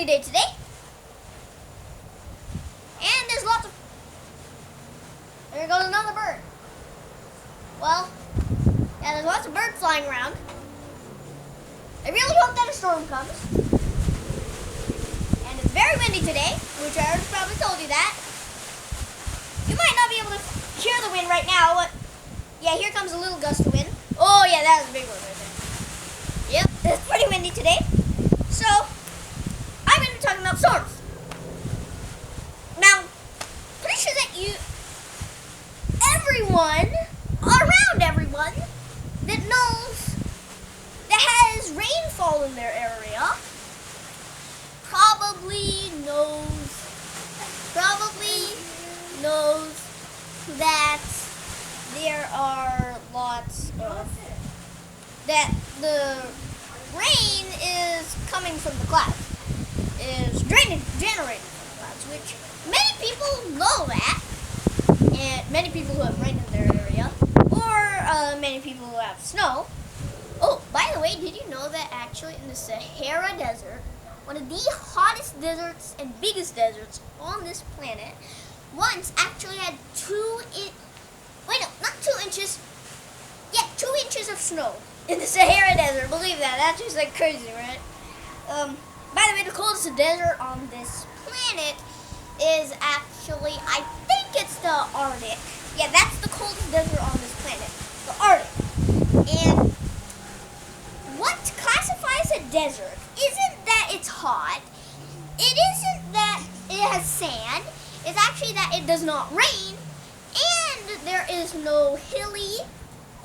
day today. And there's lots of... There goes another bird. Well, yeah, there's lots of birds flying around. I really hope that a storm comes. And it's very windy today, which I already probably told you that. You might not be able to hear the wind right now, but yeah, here comes a little gust of wind. Oh yeah, that was a big one right there. Yep, it's pretty windy today. So, I'm going to be talking about storms. Now, pretty sure that around everyone that knows, that has rainfall in their area, probably knows that there are lots of, that the rain is coming from the clouds, is generated from the clouds, which many people know that, and many people who have rain in their area, or many people who have snow. Oh, by the way, did you know that actually in the Sahara Desert, one of the hottest deserts and biggest deserts on this planet, once actually had 2 inches of snow in the Sahara Desert. Believe that. That's just like crazy, right? By the way, the coldest desert on this planet is actually, I think it's the Arctic. Yeah, that's the coldest desert on this planet, the Arctic. And what classifies a desert isn't that it's hot. It isn't that it has sand. It's actually that it does not rain, and there is no hilly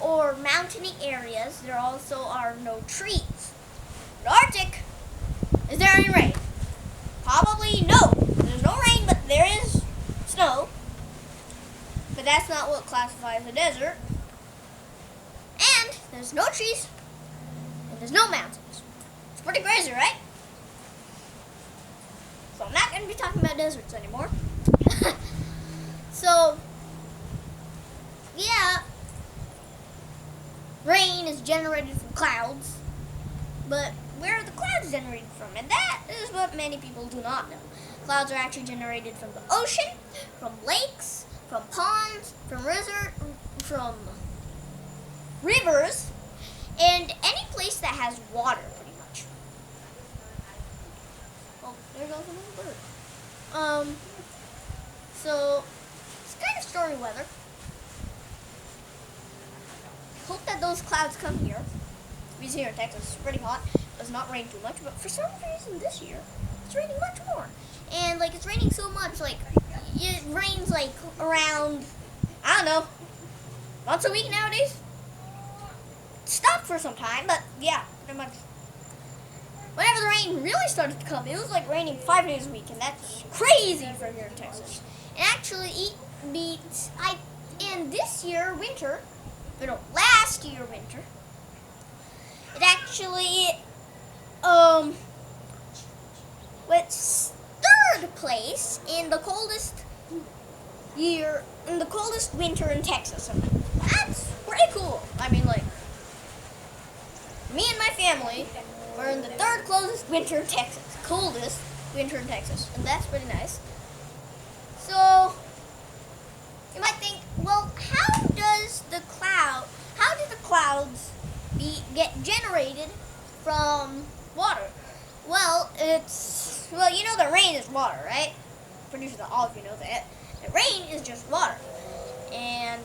or mountainy areas. There also are no trees. The Arctic, is there any rain? Probably no. There's no rain, but there is snow. But that's not what classifies a desert. And there's no trees, and there's no mountains. It's pretty crazy, right? So I'm not going to be talking about deserts anymore. So, yeah, rain is generated from clouds, but where are the clouds generated from? And that is what many people do not know. Clouds are actually generated from the ocean, from lakes, from ponds, from rivers, and any place that has water, pretty much. Oh, there goes another bird. So, it's kind of stormy weather. Hope that those clouds come here. Because here in Texas, it's pretty hot. It does not rain too much, but for some reason this year, it's raining much more. And, like, it's raining so much, like, it rains, like, around, I don't know, once a week nowadays. It stopped for some time, but, yeah, pretty much. Whenever the rain really started to come, it was, like, raining 5 days a week, and that's crazy for here in Texas. And actually, and this year, winter, last year, winter, it actually, went 3rd place in the coldest winter in Texas. I mean, that's pretty cool. I mean, like, me and my family were in the 3rd coldest winter in Texas. Coldest winter in Texas. And that's pretty nice. So, you might think, well, how do the clouds get generated from water? Well, you know that rain is water, right? Pretty sure that all of you know that. The rain is just water. And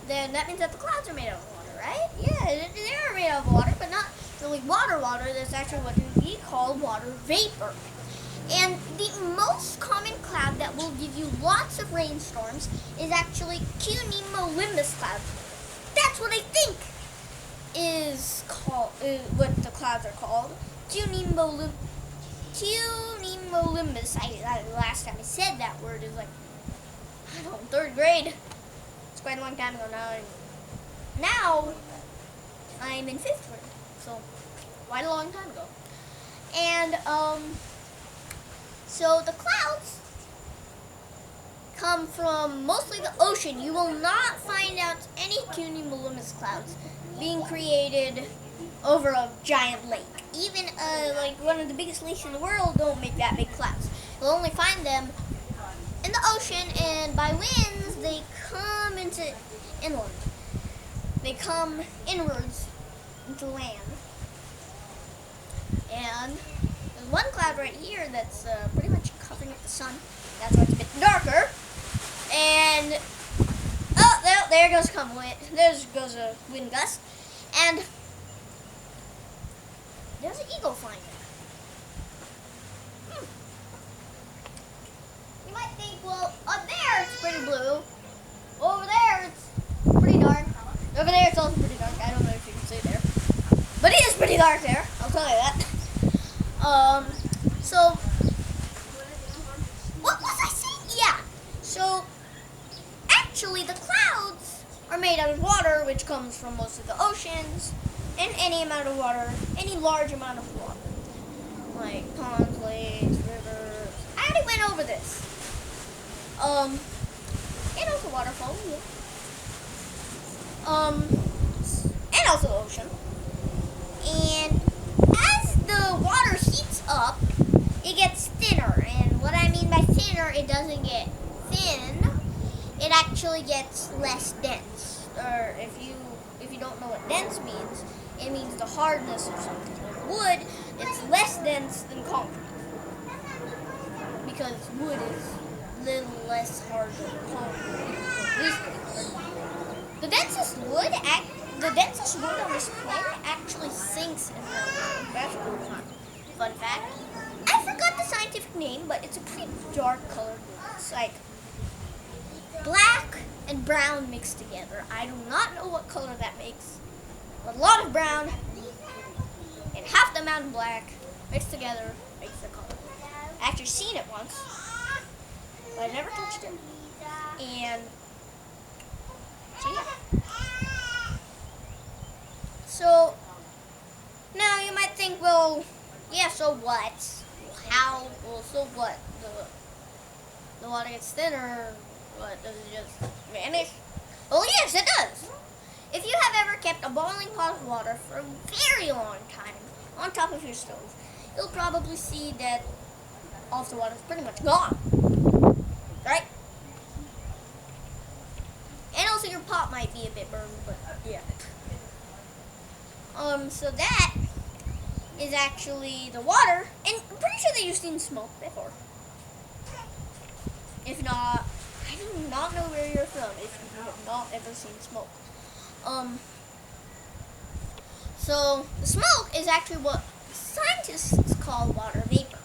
then that means that the clouds are made out of water, right? Yeah, they're made out of water, but not really water. That's actually what we call water vapor. And the most common cloud that will give you lots of rainstorms is actually cumulonimbus cloud. That's what I think is called, what the clouds are called. Cumulonimbus. Last time I said that word is like, I don't know, 3rd grade. It's quite a long time ago now. Now, I'm in 5th grade. So, quite a long time ago. And, so the clouds come from mostly the ocean. You will not find out any cumulonimbus clouds being created over a giant lake. Even like one of the biggest lakes in the world don't make that big clouds. You'll only find them in the ocean, and by winds they come into inland. They come inwards into land. And there's one cloud right here that's pretty much covering up the sun. That's why it's a bit darker. And oh, there goes a wind gust, and there's an eagle flying there. You might think, well, up there it's pretty blue. Over there it's pretty dark. Over there it's also pretty dark. I don't know if you can see there, but it is pretty dark there. I'll tell you that. So what was I saying? Yeah. So actually, the clouds are made out of water, which comes from most of the oceans, and any amount of water, any large amount of water, like ponds, lakes, rivers. I already went over this. And also waterfalls, yeah. And also the ocean. And as the water heats up, it gets thinner. And what I mean by thinner, it doesn't get thin. It actually gets less dense. Or if you don't know what dense means, it means the hardness of something. Like wood, it's less dense than concrete. Because wood is a little less hard than concrete. At least pretty hard. The densest wood on this planet actually sinks in the That's a cool fun fact. I forgot the scientific name, but it's a pretty dark colored wood. It's like black and brown mixed together. I do not know what color that makes. But a lot of brown and half the amount of black mixed together makes the color. I actually seen it once, but I never touched it. And so yeah. So now you might think, well, yeah, so what? So what? The water gets thinner. What, does it just vanish? Well, yes, it does. If you have ever kept a boiling pot of water for a very long time on top of your stove, you'll probably see that all of the water is pretty much gone. Right? And also your pot might be a bit burned, but yeah. So that is actually the water, and I'm pretty sure that you've seen smoke before. If not, I do not know where you're from if you have not ever seen smoke. So the smoke is actually what scientists call water vapor.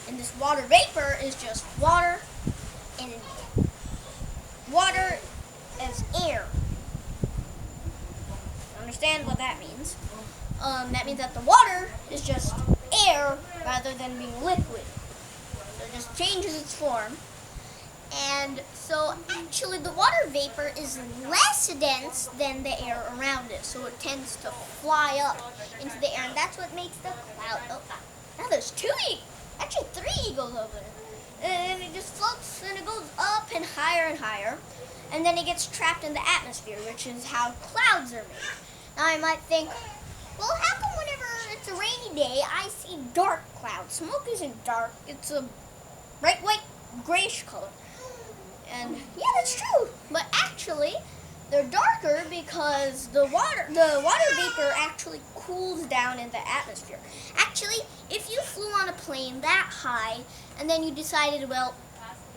And this water vapor is just water and water as air. Understand what that means? That means that the water is just air rather than being liquid. So it just changes its form. And so actually the water vapor is less dense than the air around it. So it tends to fly up into the air, and that's what makes the cloud. Oh, now there's actually three eagles over there. And it just floats and it goes up and higher. And then it gets trapped in the atmosphere, which is how clouds are made. Now I might think, well, how come whenever it's a rainy day, I see dark clouds? Smoke isn't dark. It's a bright white grayish color. And yeah, that's true. But actually, they're darker because the water vapor actually cools down in the atmosphere. Actually, if you flew on a plane that high and then you decided, well,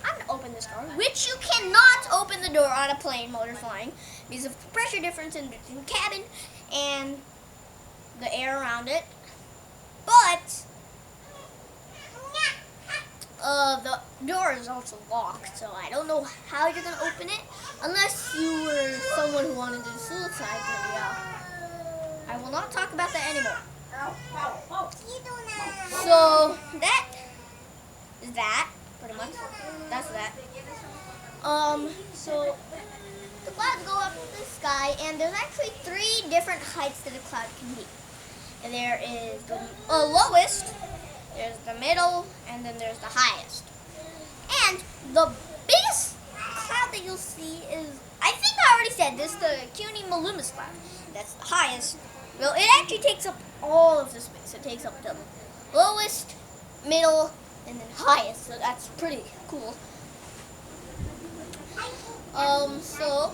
I'm going to open this door, which you cannot open the door on a plane while you're flying because of the pressure difference in between the cabin and the air around it. But the door is also locked, so I don't know how you're going to open it unless you were someone who wanted to do suicide. But yeah, I will not talk about that anymore. So that is that, pretty much. That's that. So the clouds go up in the sky, and there's actually 3 different heights that a cloud can be. And there is the lowest, there's the middle, and then there's the highest. And the biggest cloud that you'll see is, I think I already said this, the cumulonimbus cloud. That's the highest. Well, it actually takes up all of the space. It takes up the lowest, middle, and then highest. So that's pretty cool. So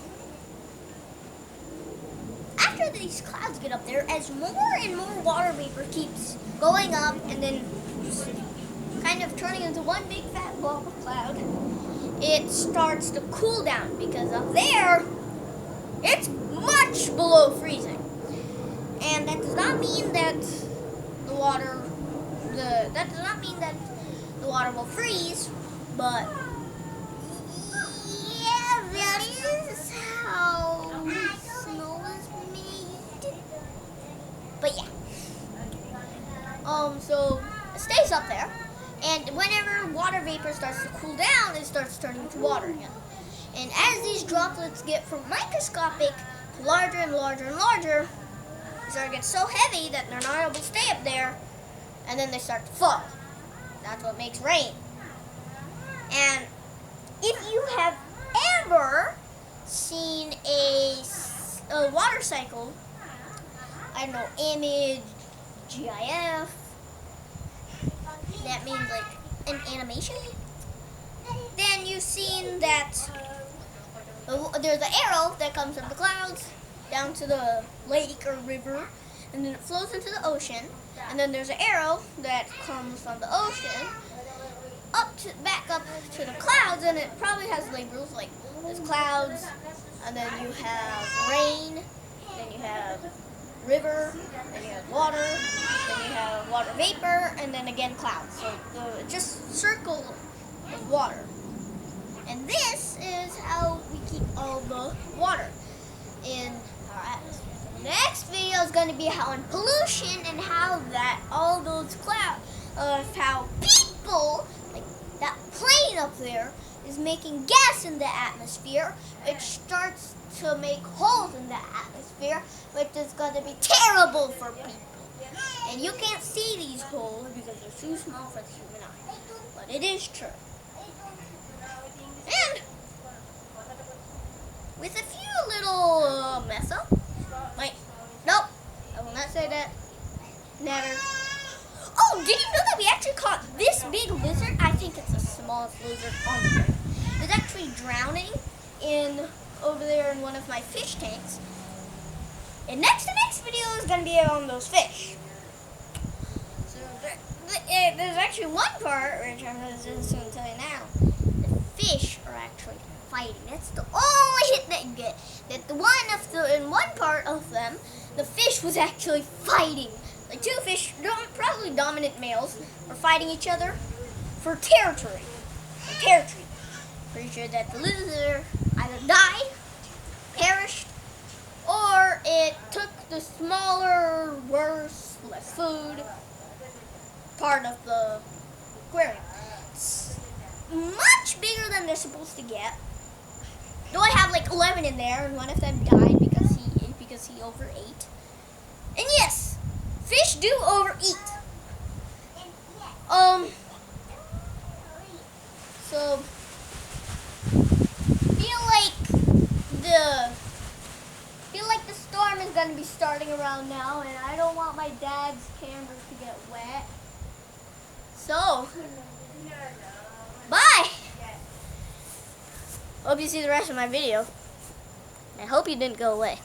after these clouds get up there, as more and more water vapor keeps going up and then just kind of turning into one big fat blob of cloud, it starts to cool down because up there it's much below freezing. And that does not mean that the water will freeze, but yeah, that is how snow is made. But yeah. So it stays up there, and whenever water vapor starts to cool down, it starts turning into water again. And as these droplets get from microscopic to larger and larger and larger, they start to get so heavy that they're not able to stay up there, and then they start to fall. That's what makes rain. And if you have ever seen a water cycle, I don't know, image, GIF, that means like an animation, then you've seen that there's an arrow that comes from the clouds down to the lake or river, and then it flows into the ocean, and then there's an arrow that comes from the ocean back up to the clouds, and it probably has labels like there's clouds, and then you have rain, then you have river, then you have water, then you have water vapor, and then again clouds. So just circle of water. And this is how we keep all the water in our atmosphere. The next video is going to be on pollution and how that all those clouds, how people, like that plane up there, is making gas in the atmosphere, which starts to make holes in the atmosphere, which is going to be terrible for people. And you can't see these holes because they're too small for the human eye. But it is true. And with a few little mess up, wait, nope, I will not say that. Never. Oh, did you know that we actually caught this big lizard? I think it's the smallest lizard on the earth. It's actually drowning over there in one of my fish tanks. And next video is going to be on those fish. So there's actually one part, which I'm just going to tell you now. The fish are actually fighting. That's the only hit that you get. That in one part of them, the fish was actually fighting. Like two fish, probably dominant males, are fighting each other for territory. Pretty sure that the lizard either died, perished, or it took the smaller, worse, less food part of the aquarium. It's much bigger than they're supposed to get. Though I have like 11 in there, and one of them died because he overate. And yes, fish do overeat. So feel like the storm is gonna be starting around now, and I don't want my dad's cameras to get wet. So bye. Hope you see the rest of my video. I hope you didn't go away.